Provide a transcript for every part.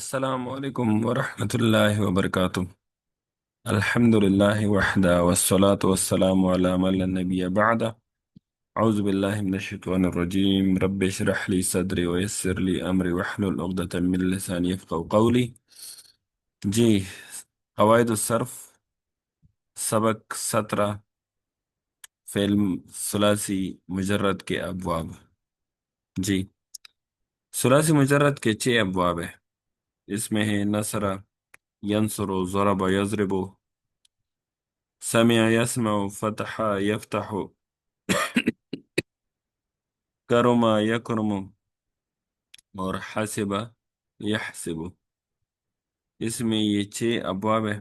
السلام علیکم ورحمۃ اللہ وبرکاتہ۔ الحمد للہ وحدہ والصلاة والسلام علی من لا نبی بعدہ۔ اعوذ باللہ من الشیطان الرجیم، رب اشرح لی صدری ویسر لی امری واحلل عقدۃ من لسانی یفقهوا قولی۔ جی، قواعد الصرف سبق 17، فعل ثلاثی مجرد کے ابواب۔ جی، ثلاثی مجرد کے 6 ابواب ہیں۔ اس میں ہے نصر، ینصر، ضرب، یضرب، سمع يسمع، فتح يفتح، کرم یکرم، اور حسب یحسب۔ اس میں یہ 6 ابواب ہیں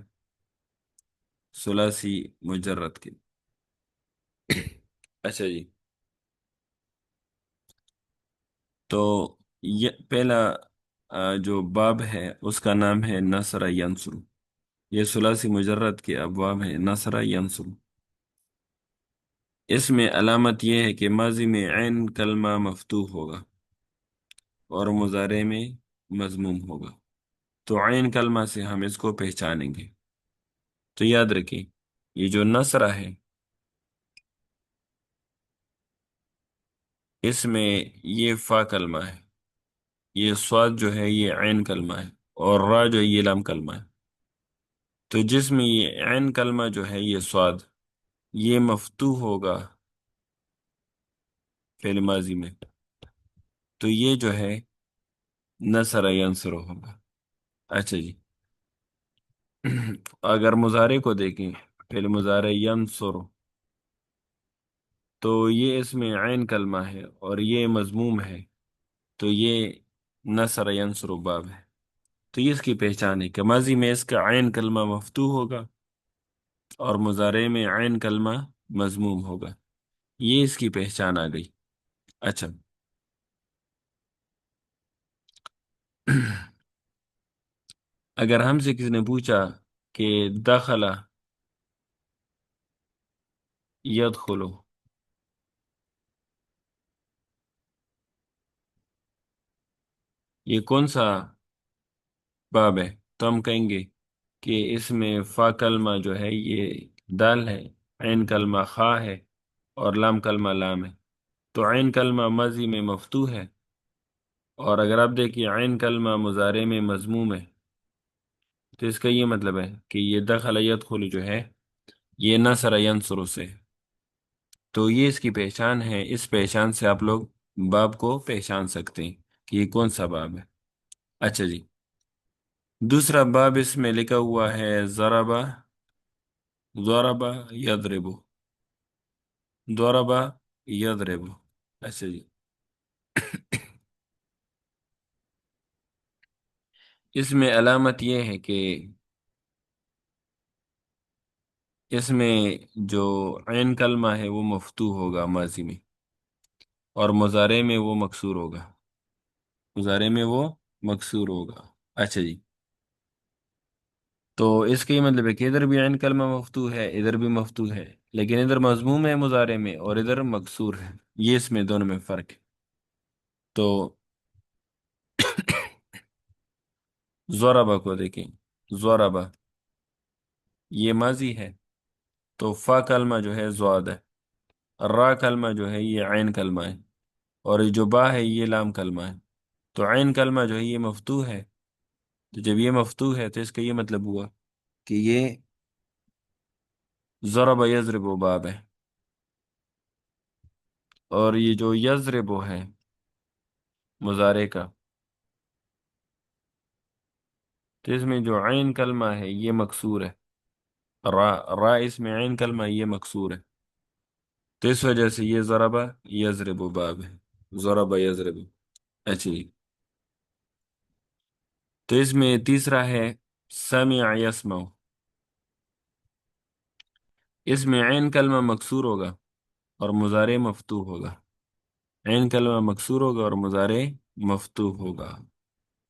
ثلاثی مجرد کے۔ اچھا جی، تو یہ پہلا جو باب ہے اس کا نام ہے نصر ینصر۔ یہ ثلاثی مجرد کے ابواب ہیں، نصر ینصر۔ اس میں علامت یہ ہے کہ ماضی میں عین کلمہ مفتوح ہوگا اور مضارع میں مضموم ہوگا۔ تو عین کلمہ سے ہم اس کو پہچانیں گے۔ تو یاد رکھیں، یہ جو نصرہ ہے اس میں یہ فا کلمہ ہے، یہ صاد جو ہے یہ عین کلمہ ہے، اور را جو ہے یہ لام کلمہ ہے۔ تو جس میں یہ عین کلمہ جو ہے یہ صاد، یہ مفتوح ہوگا فعل ماضی میں، تو یہ جو ہے نصر ینصر ہوگا۔ اچھا جی، اگر مضارع کو دیکھیں، فعل مضارع ینصر، تو یہ اس میں عین کلمہ ہے اور یہ مضموم ہے، تو یہ نصر ینصر باب ہے۔ تو یہ اس کی پہچان ہے کہ ماضی میں اس کا عین کلمہ مفتوح ہوگا اور مضارع میں عین کلمہ مضموم ہوگا۔ یہ اس کی پہچان آ گئی۔ اچھا، اگر ہم سے کسی نے پوچھا کہ دخل یدخل، یہ کون سا باب ہے، تو ہم کہیں گے کہ اس میں فا کلمہ جو ہے یہ دال ہے، عین کلمہ خا ہے، اور لام کلمہ لام ہے۔ تو عین کلمہ ماضی میں مفتوح ہے، اور اگر آپ دیکھیں عین کلمہ مضارع میں مضموم ہے، تو اس کا یہ مطلب ہے کہ یہ دخل یدخل جو ہے یہ نصر ینصر سے ہے۔ تو یہ اس کی پہچان ہے، اس پہچان سے آپ لوگ باب کو پہچان سکتے ہیں کہ یہ کون سا باب ہے۔ اچھا جی، دوسرا باب اس میں لکھا ہوا ہے ضرب، ضرب یضرب، ضرب یضرب۔ اچھا جی، اس میں علامت یہ ہے کہ اس میں جو عین کلمہ ہے وہ مفتوح ہوگا ماضی میں، اور مضارع میں وہ مکسور ہوگا، مضارع میں وہ مکسور ہوگا۔ اچھا جی، تو اس کا یہ مطلب ہے کہ ادھر بھی عین کلمہ مفتوح ہے، ادھر بھی مفتوح ہے، لیکن ادھر مضموم ہے مضارع میں اور ادھر مکسور ہے۔ یہ اس میں دونوں میں فرق ہے۔ تو ضربہ کو دیکھیں، ضربہ یہ ماضی ہے، تو فا کلمہ جو ہے زواد ہے، را کلمہ جو ہے یہ عین کلمہ ہے، اور یہ جو با ہے یہ لام کلمہ ہے۔ تو عین کلمہ جو ہے یہ مفتوح ہے، تو جب یہ مفتوح ہے تو اس کا یہ مطلب ہوا کہ یہ ضرب یضرب باب ہے، اور یہ جو یضرب ہے مضارع کا، تو اس میں جو عین کلمہ ہے یہ مکسور ہے، را، را اس میں عین کلمہ یہ مکسور ہے، تو اس وجہ سے یہ ضرب یضرب باب ہے، ضرب یضرب۔ اچھا جی، تو اس میں تیسرا ہے سمع یسمع۔ اس میں عین کلمہ مکسور ہوگا اور مضارع مفتوح ہوگا، عین کلمہ مکسور ہوگا اور مضارع مفتوح ہوگا،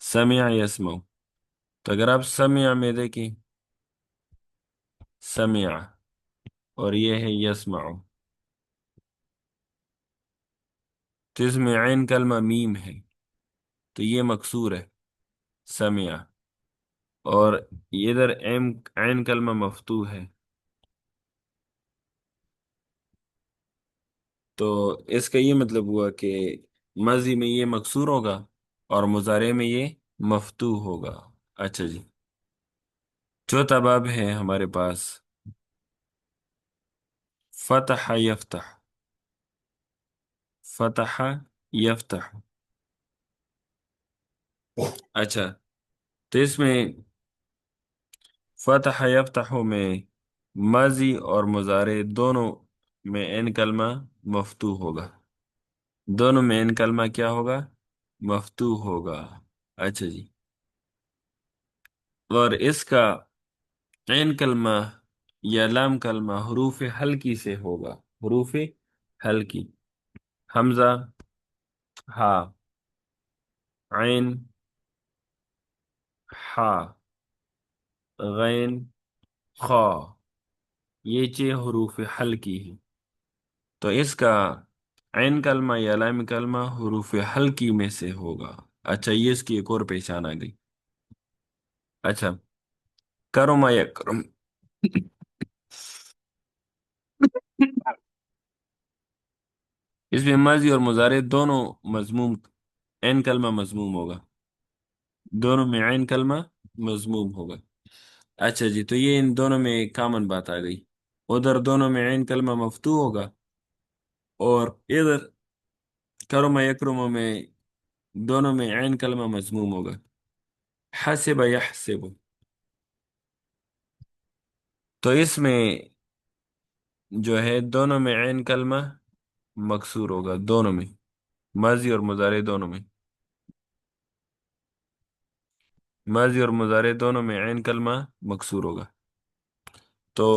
سمع یسمع۔ تو اگر آپ سمع میں دیکھیں، سمع، اور یہ ہے یسمع، تو اس میں عین کلمہ میم ہے، تو یہ مکسور ہے، سمع، اور ادھر عین کلمہ مفتوح ہے، تو اس کا یہ مطلب ہوا کہ ماضی میں یہ مکسور ہوگا اور مضارع میں یہ مفتوح ہوگا۔ اچھا جی، چوتھا باب ہے ہمارے پاس، فتح یفتح، فتح یفتح۔ اچھا، تو اس میں فتح یفتح میں ماضی اور مضارع دونوں میں ان کلمہ مفتوح ہوگا، دونوں میں ان کلمہ کیا ہوگا؟ مفتوح ہوگا۔ اچھا جی، اور اس کا عین کلمہ یا لام کلمہ حروف ہلکی سے ہوگا، حروف ہلکی، حمزہ، ہا، عین، ہا، غین، خا، یہ حروف ہلکی ہیں، تو اس کا عین کلمہ یا لام کلمہ حروف ہلکی میں سے ہوگا۔ اچھا، یہ اس کی ایک اور پہچان آ گئی۔ اچھا، کرم یکرم، اس میں ماضی اور مضارع دونوں مضموم، عین کلمہ مضموم ہوگا، دونوں میں عین کلمہ مضموم ہوگا۔ اچھا جی، تو یہ ان دونوں میں ایک کامن بات آ گئی، ادھر دونوں میں عین کلمہ مفتوح ہوگا، اور ادھر کرم یکرم میں دونوں میں عین کلمہ مضموم ہوگا، حسب یحسب، تو اس میں جو ہے دونوں میں عین کلمہ مکسور ہوگا، دونوں میں، ماضی اور مضارع دونوں میں، ماضی اور مضارع دونوں میں عین کلمہ مکسور ہوگا۔ تو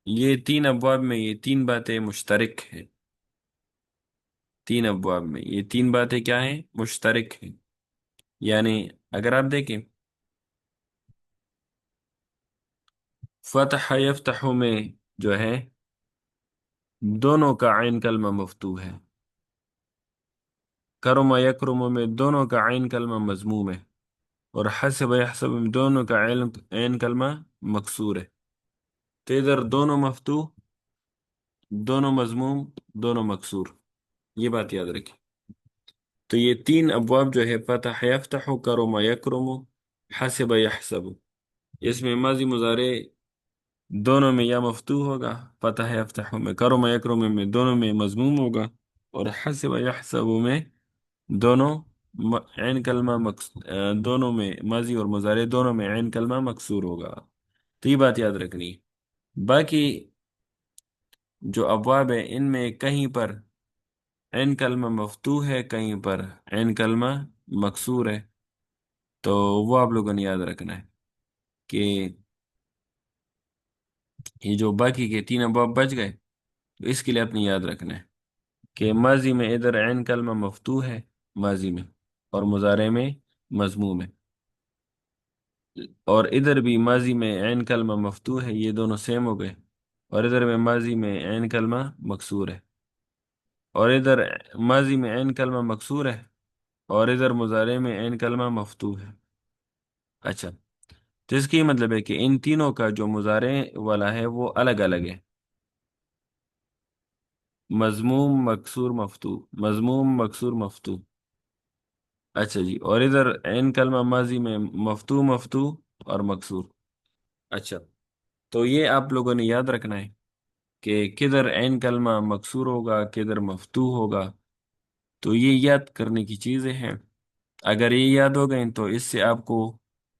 یہ تین ابواب میں یہ تین باتیں مشترک ہیں، تین ابواب میں یہ تین باتیں کیا ہیں؟ مشترک ہیں، یعنی اگر آپ دیکھیں فتح یفتح میں جو ہے دونوں کا عین کلمہ مفتوح ہے، کرم یکرم میں دونوں کا عین کلمہ مضموم ہے، اور حسب یحسب میں دونوں کا عین کلمہ مکسور ہے، تو ادھر دونوں مفتوح، دونوں مضموم، دونوں مکسور، یہ بات یاد رکھیں۔ تو یہ تین ابواب جو ہے، فتح یفتح، کرم یکرم، حسب یحسب، اس میں ماضی مضارع دونوں میں یا مفتوح ہوگا، فتح یفتح میں، کرم یکرم میں دونوں میں مضموم ہوگا، اور حسب یحسب میں دونوں عین کلمہ دونوں میں ماضی اور مضارع دونوں میں عین کلمہ مکسور ہوگا، تو یہ بات یاد رکھنی ہے۔ باقی جو ابواب ہیں ان میں کہیں پر عین کلمہ مفتوح ہے، کہیں پر عین کلمہ مکسور ہے، تو وہ آپ لوگوں نے یاد رکھنا ہے کہ یہ جو باقی کے تین ابواب بچ گئے، تو اس کے لیے اپنی یاد رکھنا ہے کہ ماضی میں ادھر عین کلمہ مفتوح ہے، ماضی میں، اور مضارع میں مضموم ہے، اور ادھر بھی ماضی میں عین کلمہ مفتوح ہے، یہ دونوں سیم ہو گئے، اور ادھر میں ماضی میں عین کلمہ مکسور ہے، اور ادھر ماضی میں عین کلمہ مکسور ہے، اور ادھر مضارع میں عین کلمہ مفتوح ہے۔ اچھا، تو اس کی مطلب ہے کہ ان تینوں کا جو مضارع والا ہے وہ الگ الگ ہے، مضموم مکسور مفتوح، مضموم مکسور مفتوح۔ اچھا جی، اور ادھر عین کلمہ ماضی میں مفتوح مفتوح اور مکسور۔ اچھا، تو یہ آپ لوگوں نے یاد رکھنا ہے کہ کدھر عین کلمہ مکسور ہوگا، کدھر مفتوح ہوگا، تو یہ یاد کرنے کی چیزیں ہیں۔ اگر یہ یاد ہو گئیں تو اس سے آپ کو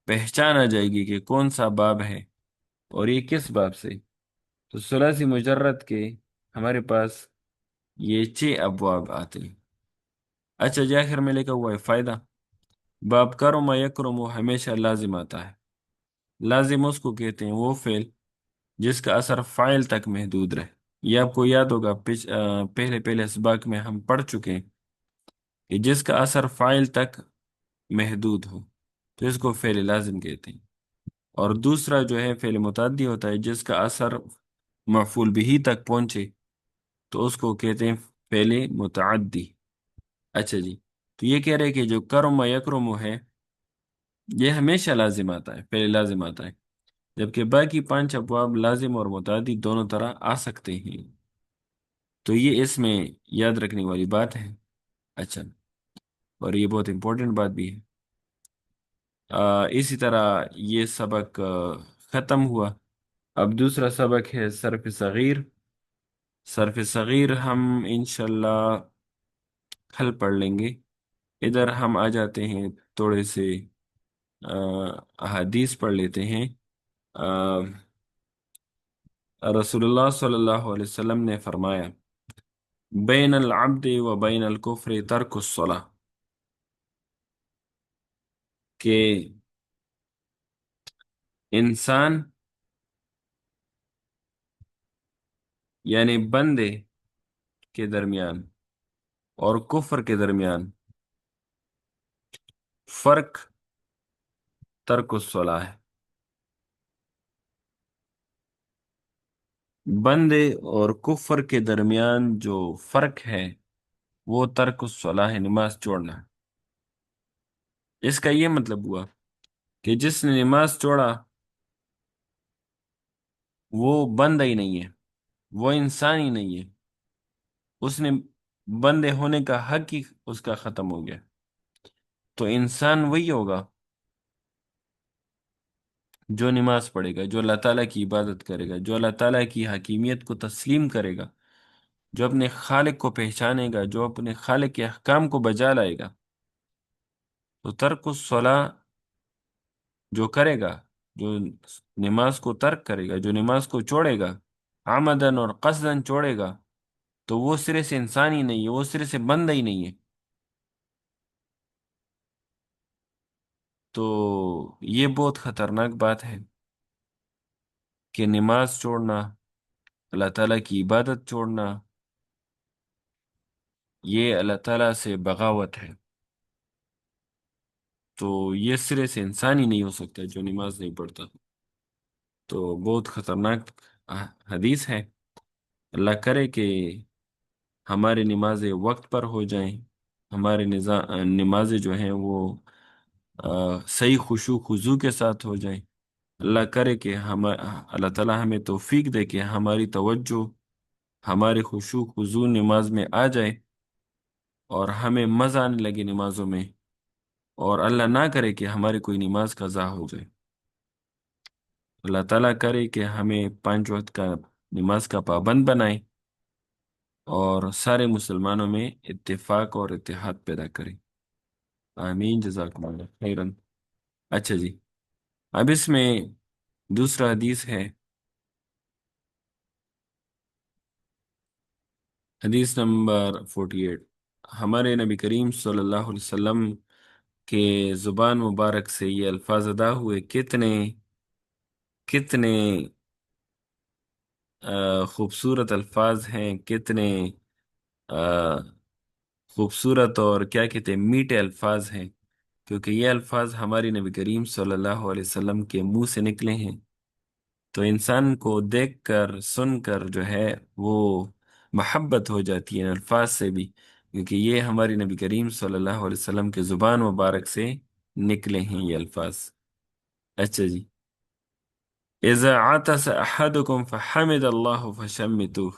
پہچان آ جائے گی کہ کون سا باب ہے اور یہ کس باب سے۔ تو ثلاثی مجرد کے ہمارے پاس یہ 6 ابواب آتے ہیں۔ اچھا جی، آخر میں لکھا ہوا ہے فائدہ، باب کرم یکرم ہمیشہ لازم آتا ہے، لازم اس کو کہتے ہیں وہ فعل جس کا اثر فاعل تک محدود رہے۔ یہ آپ کو یاد ہوگا، پہلے پہلے اسباق میں ہم پڑھ چکے ہیں کہ جس کا اثر فاعل تک محدود ہو تو اس کو فعل لازم کہتے ہیں، اور دوسرا جو ہے فعل متعدی ہوتا ہے جس کا اثر مفعول بھی تک پہنچے تو اس کو کہتے ہیں فعل متعدی۔ اچھا جی، تو یہ کہہ رہے کہ جو کرم و یکرم ہے یہ ہمیشہ لازم آتا ہے، پہلے لازم آتا ہے، جبکہ باقی پانچ ابواب لازم اور متعدی دونوں طرح آ سکتے ہیں، تو یہ اس میں یاد رکھنے والی بات ہے۔ اچھا، اور یہ بہت امپورٹنٹ بات بھی ہے۔ اسی طرح یہ سبق ختم ہوا۔ اب دوسرا سبق ہے صرف صغیر۔ صرف صغیر ہم انشاءاللہ کل پڑھ لیں گے۔ ادھر ہم آ جاتے ہیں، تھوڑے سے احادیث پڑھ لیتے ہیں۔ آ، رسول اللہ صلی اللہ علیہ وسلم نے فرمایا، بین العبد و بین الکفر ترک الصلاۃ، کہ انسان یعنی بندے کے درمیان اور کفر کے درمیان فرق ترک الصلاۃ ہے۔ بندے اور کفر کے درمیان جو فرق ہے وہ ترک الصلاۃ ہے، نماز چھوڑنا۔ اس کا یہ مطلب ہوا کہ جس نے نماز چھوڑا وہ بندہ ہی نہیں ہے، وہ انسان ہی نہیں ہے، اس نے بندے ہونے کا حق ہی اس کا ختم ہو گیا۔ تو انسان وہی ہوگا جو نماز پڑھے گا، جو اللہ تعالیٰ کی عبادت کرے گا، جو اللہ تعالیٰ کی حکیمیت کو تسلیم کرے گا، جو اپنے خالق کو پہچانے گا، جو اپنے خالق کے احکام کو بجا لائے گا۔ تو ترک الصلاح جو کرے گا، جو نماز کو ترک کرے گا، جو نماز کو چھوڑے گا، عمدن اور قصدن چھوڑے گا، تو وہ سرے سے انسان ہی نہیں ہے، وہ سرے سے بندہ ہی نہیں ہے۔ تو یہ بہت خطرناک بات ہے کہ نماز چھوڑنا، اللہ تعالیٰ کی عبادت چھوڑنا، یہ اللہ تعالیٰ سے بغاوت ہے۔ تو یہ سرے سے انسان ہی نہیں ہو سکتا جو نماز نہیں پڑھتا۔ تو بہت خطرناک حدیث ہے۔ اللہ کرے کہ ہماری نمازیں وقت پر ہو جائیں، ہمارے نمازیں جو ہیں وہ صحیح خشوع خضوع کے ساتھ ہو جائیں۔ اللہ کرے کہ اللہ تعالیٰ ہمیں توفیق دے کہ ہماری توجہ ہمارے خشوع خضوع نماز میں آ جائے، اور ہمیں مزہ آنے لگے نمازوں میں، اور اللہ نہ کرے کہ ہماری کوئی نماز قضا ہو جائے۔ اللہ تعالیٰ کرے کہ ہمیں پانچ وقت کا نماز کا پابند بنائے، اور سارے مسلمانوں میں اتفاق اور اتحاد پیدا کرے۔ آمین، جزاکم اللہ خیرن۔ اچھا جی، اب اس میں دوسرا حدیث ہے، حدیث نمبر 48۔ ہمارے نبی کریم صلی اللہ علیہ وسلم کے زبان مبارک سے یہ الفاظ ادا ہوئے، کتنے کتنے خوبصورت الفاظ ہیں، کتنے آ، خوبصورت اور کیا کہتے ہیں، میٹھے الفاظ ہیں، کیونکہ یہ الفاظ ہماری نبی کریم صلی اللہ علیہ وسلم کے منہ سے نکلے ہیں۔ تو انسان کو دیکھ کر سن کر جو ہے وہ محبت ہو جاتی ہے ان الفاظ سے بھی، کیونکہ یہ ہماری نبی کریم صلی اللہ علیہ وسلم کے زبان مبارک سے نکلے ہیں یہ الفاظ۔ اچھا جی، اذا عطس احدكم فحمد الله فشمتوه۔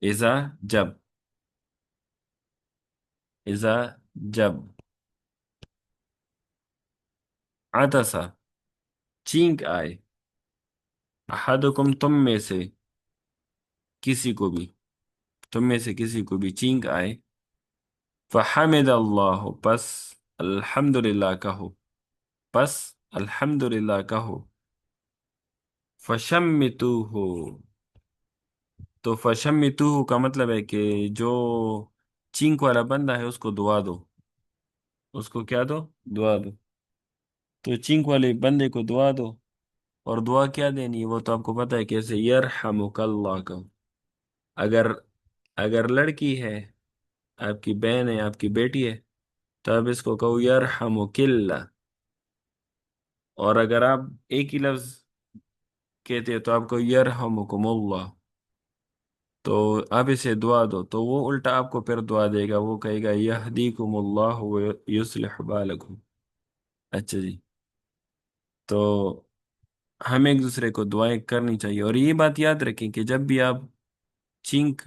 اذا جب، اذا جب عطس چینک آئے، احدکم تم میں سے کسی کو بھی، تم میں سے کسی کو بھی چینک آئے، فحمد اللہ، پس الحمد للہ کہو، پس الحمد للہ کہو، فشمتوہ، تو فشمتوہ کا مطلب ہے کہ جو چینک والا بندہ ہے اس کو دعا دو، اس کو کیا دو؟ دعا دو۔ تو چینک والے بندے کو دعا دو، اور دعا کیا دینی ہے وہ تو آپ کو پتہ ہے کیسے، یرحمک اللہ کا۔ اگر اگر لڑکی ہے، آپ کی بہن ہے، آپ کی بیٹی ہے، تو آپ اس کو کہو یرحمک اللہ، اور اگر آپ ایک ہی لفظ کہتے ہیں تو آپ کو یرحمکم اللہ، تو آپ اسے دعا دو، تو وہ الٹا آپ کو پھر دعا دے گا، وہ کہے گا یہدیکم اللہ و یصلح بالکم، اچھا جی، تو ہمیں ایک دوسرے کو دعائیں کرنی چاہیے، اور یہ بات یاد رکھیں کہ جب بھی آپ چینک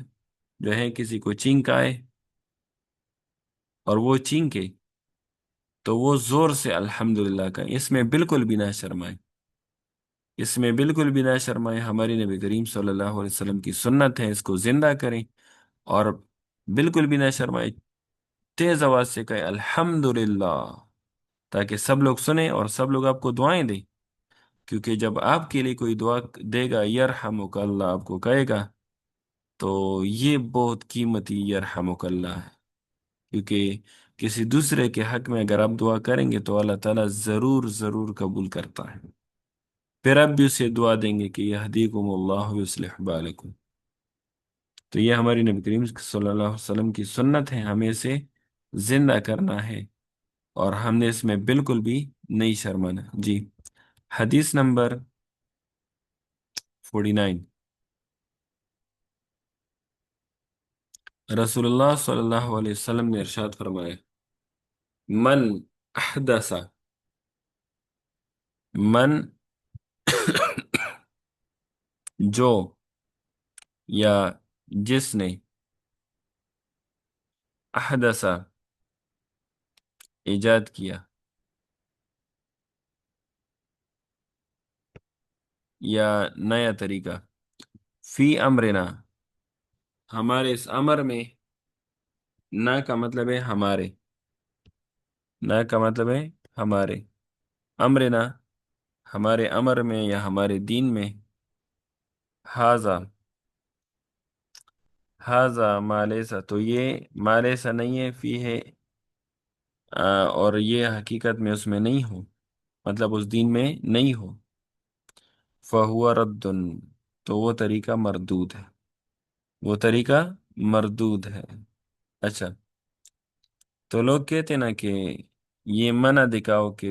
جو ہے کسی کو چینک آئے اور وہ چینکے تو وہ زور سے الحمدللہ کا، اس میں بالکل بھی نہ شرمائے، اس میں بالکل بھی نہ شرمائے، ہماری نبی کریم صلی اللہ علیہ وسلم کی سنت ہے، اس کو زندہ کریں، اور بالکل بھی نہ شرمائے، تیز آواز سے کہے الحمدللہ، تاکہ سب لوگ سنیں اور سب لوگ آپ کو دعائیں دیں، کیونکہ جب آپ کے لیے کوئی دعا دے گا یرحمک اللہ آپ کو کہے گا، تو یہ بہت قیمتی یرحمک اللہ ہے، کیونکہ کسی دوسرے کے حق میں اگر آپ دعا کریں گے تو اللہ تعالیٰ ضرور ضرور قبول کرتا ہے، پھر آپ بھی اسے دعا دیں گے کہ یہدیکم اللہ یصلح بالکم۔ تو یہ ہماری نبی کریم صلی اللہ علیہ وسلم کی سنت ہے، ہمیں اسے زندہ کرنا ہے، اور ہم نے اس میں بالکل بھی نہیں شرمانا جی۔ حدیث نمبر 49، رسول اللہ صلی اللہ علیہ وسلم نے ارشاد فرمایا، من احدث، من جو، یا جس نے، احدث ایجاد کیا، یا نیا طریقہ، فی امرنا، ہمارے اس امر میں، نہ کا مطلب ہے ہمارے، نہ کا مطلب ہے ہمارے، امرنا ہمارے امر میں یا ہمارے دین میں، ہاذا، ہاذا مالیسا، تو یہ مالیسا نہیں ہے، فی ہے، اور یہ حقیقت میں اس میں نہیں ہو، مطلب اس دین میں نہیں ہو، فہو رد، تو وہ طریقہ مردود ہے، وہ طریقہ مردود ہے۔ اچھا، تو لوگ کہتے ہیں نا کہ یہ منع دکھاؤ کہ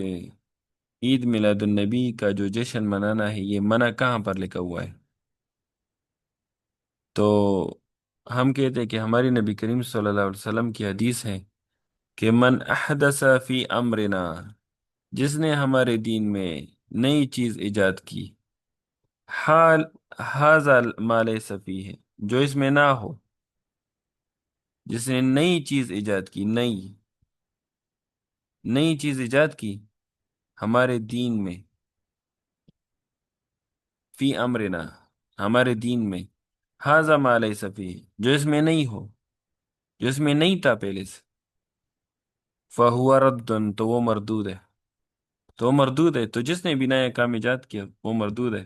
عید میلاد النبی کا جو جشن منانا ہے، یہ منع کہاں پر لکھا ہوا ہے؟ تو ہم کہتے ہیں کہ ہماری نبی کریم صلی اللہ علیہ وسلم کی حدیث ہے کہ من احدث فی امرنا، جس نے ہمارے دین میں نئی چیز ایجاد کی، حال حاذا ما لیس فیہ، جو اس میں نہ ہو، جس نے نئی چیز ایجاد کی، نئی نئی چیز ایجاد کی ہمارے دین میں، فی امرنا ہمارے دین میں، حاذا ما لیس فیہ جو اس میں نہیں ہو، جو اس میں نہیں تھا پہلے سے، فہو رد، تو وہ مردود ہے، تو وہ مردود ہے، تو جس نے بھی نیا کام ایجاد کیا وہ مردود ہے۔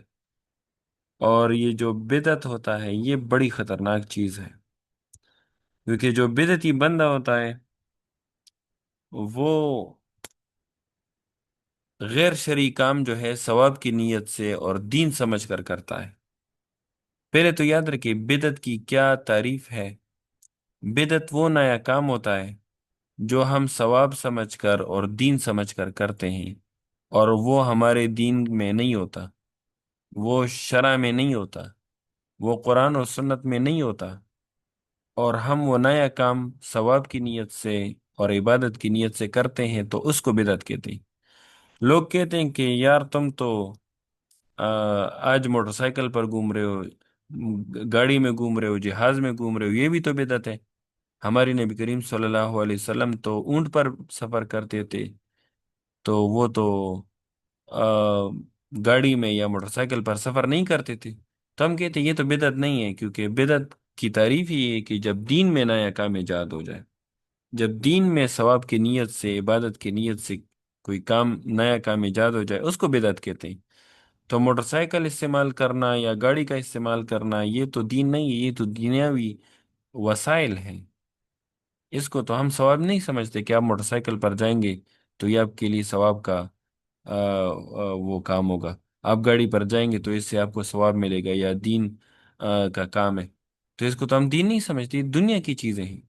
اور یہ جو بدعت ہوتا ہے یہ بڑی خطرناک چیز ہے، کیونکہ جو بدعتی بندہ ہوتا ہے وہ غیر شرعی کام جو ہے ثواب کی نیت سے اور دین سمجھ کر کرتا ہے۔ پہلے تو یاد رکھیے بدعت کی کیا تعریف ہے، بدعت وہ نیا کام ہوتا ہے جو ہم ثواب سمجھ کر اور دین سمجھ کر کرتے ہیں، اور وہ ہمارے دین میں نہیں ہوتا، وہ شرع میں نہیں ہوتا، وہ قرآن و سنت میں نہیں ہوتا، اور ہم وہ نیا کام ثواب کی نیت سے اور عبادت کی نیت سے کرتے ہیں تو اس کو بدعت کہتے ہیں۔ لوگ کہتے ہیں کہ یار تم تو آج موٹر سائیکل پر گھوم رہے ہو، گاڑی میں گھوم رہے ہو، جہاز میں گھوم رہے ہو، یہ بھی تو بدعت ہے۔ ہماری نبی کریم صلی اللہ علیہ وسلم تو اونٹ پر سفر کرتے تھے، تو وہ تو آ، گاڑی میں یا موٹر سائیکل پر سفر نہیں کرتے تھے۔ تو ہم کہتے ہیں یہ تو بدعت نہیں ہے، کیونکہ بدعت کی تعریف ہی ہے کہ جب دین میں نیا کام ایجاد ہو جائے، جب دین میں ثواب کی نیت سے، عبادت کی نیت سے کوئی کام، نیا کام ایجاد ہو جائے، اس کو بدعت کہتے ہیں۔ تو موٹر سائیکل استعمال کرنا یا گاڑی کا استعمال کرنا یہ تو دین نہیں ہے، یہ تو دنیاوی وسائل ہیں، اس کو تو ہم ثواب نہیں سمجھتے کہ آپ موٹر سائیکل پر جائیں گے تو یہ آپ کے لیے ثواب کا وہ کام ہوگا، آپ گاڑی پر جائیں گے تو اس سے آپ کو ثواب ملے گا یا دین کا کام ہے، تو اس کو تو ہم دین نہیں سمجھتے، یہ دنیا کی چیزیں ہیں۔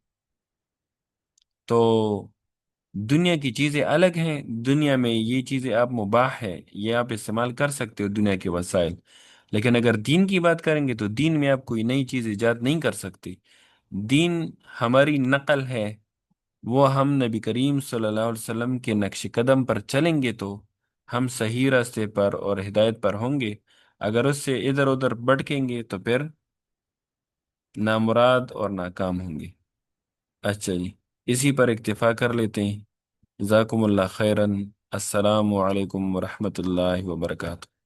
تو دنیا کی چیزیں الگ ہیں، دنیا میں یہ چیزیں آپ مباح ہے، یہ آپ استعمال کر سکتے ہو دنیا کے وسائل، لیکن اگر دین کی بات کریں گے تو دین میں آپ کوئی نئی چیز ایجاد نہیں کر سکتے، دین ہماری نقل ہے وہ ہم نبی کریم صلی اللہ علیہ وسلم کے نقش قدم پر چلیں گے تو ہم صحیح راستے پر اور ہدایت پر ہوں گے، اگر اس سے ادھر ادھر بھٹکیں گے تو پھر نامراد اور ناکام ہوں گے۔ اچھا جی، اسی پر اکتفا کر لیتے ہیں۔ جزاکم اللہ خیرن۔ السلام علیکم ورحمۃ اللہ وبرکاتہ۔